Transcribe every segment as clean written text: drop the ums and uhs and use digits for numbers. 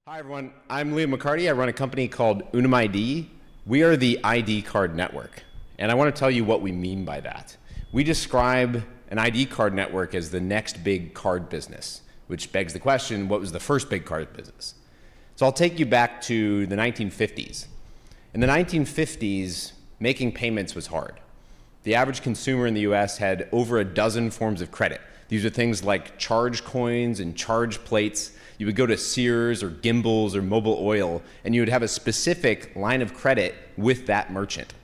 Hi everyone, I'm McCarty. I run a company called Unum ID. We are the ID card network, and I want to tell you what we mean by that. We describe an ID card network as the next big card business, which begs the question, what was the first big card business? So I'll take you back to the 1950s. In the 1950s, making payments was hard. The average consumer in the US had over a dozen forms of credit. These are things like charge coins and charge plates. You would go to Sears or Gimbels or Mobil Oil, and you would have a specific line of credit with that merchant.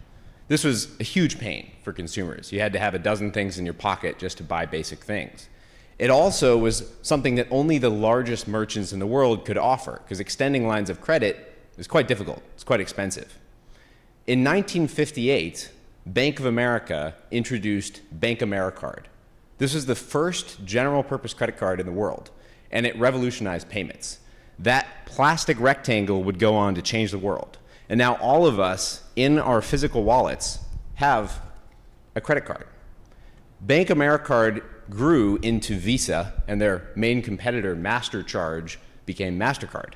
This was a huge pain for consumers. You had to have a dozen things in your pocket just to buy basic things. It also was something that only the largest merchants in the world could offer, because extending lines of credit is quite difficult. It's quite expensive. In 1958, Bank of America introduced Bank AmeriCard. This was the first general purpose credit card in the world, and it revolutionized payments. That plastic rectangle would go on to change the world. And now all of us in our physical wallets have a credit card. Bank AmeriCard grew into Visa, and their main competitor, MasterCharge, became MasterCard.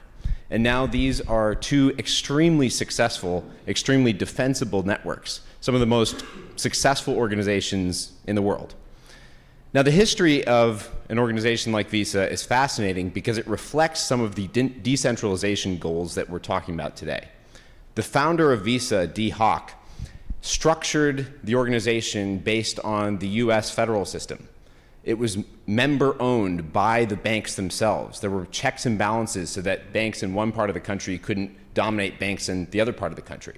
And now these are two extremely successful, extremely defensible networks, some of the most successful organizations in the world. Now, the history of an organization like Visa is fascinating because it reflects some of the decentralization goals that we're talking about today. The founder of Visa, Dee Hock, structured the organization based on the US federal system. It was member-owned by the banks themselves. There were checks and balances so that banks in one part of the country couldn't dominate banks in the other part of the country.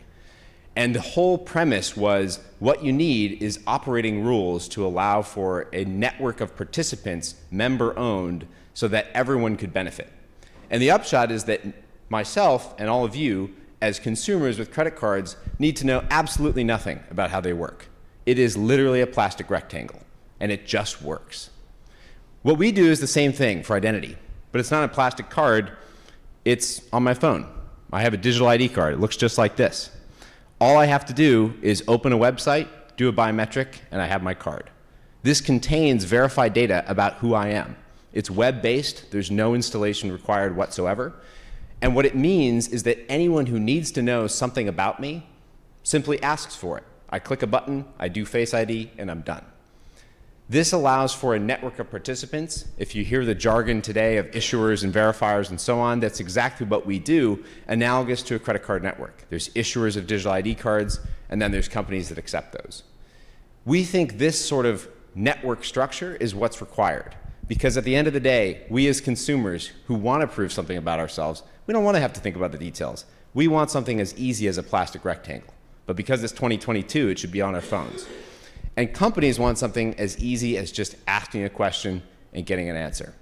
And the whole premise was what you need is operating rules to allow for a network of participants, member-owned, so that everyone could benefit. And the upshot is that myself and all of you, as consumers with credit cards, need to know absolutely nothing about how they work. It is literally a plastic rectangle, and it just works. What we do is the same thing for identity, but it's not a plastic card, it's on my phone. I have a digital ID card. It looks just like this. All I have to do is open a website, do a biometric, and I have my card. This contains verified data about who I am. It's web-based, there's no installation required whatsoever. And what it means is that anyone who needs to know something about me simply asks for it. I click a button, I do Face ID, and I'm done. This allows for a network of participants. If you hear the jargon today of issuers and verifiers and so on, that's exactly what we do, analogous to a credit card network. There's issuers of digital ID cards, and then there's companies that accept those. We think this sort of network structure is what's required, because at the end of the day, we as consumers who want to prove something about ourselves, we don't want to have to think about the details. We want something as easy as a plastic rectangle. But because it's 2022, it should be on our phones. And companies want something as easy as just asking a question and getting an answer.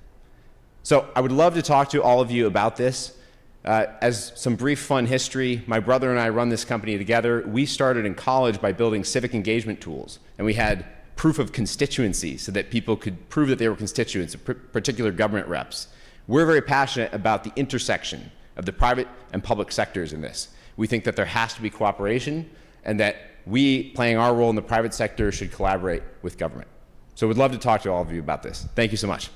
So I would love to talk to all of you about this. As some brief fun history, my brother and I run this company together. We started in college by building civic engagement tools, and we had proof of constituency so that people could prove that they were constituents, particular government reps. We're very passionate about the intersection of the private and public sectors in this. We think that there has to be cooperation, and that we, playing our role in the private sector, should collaborate with government. So we'd love to talk to all of you about this. Thank you so much.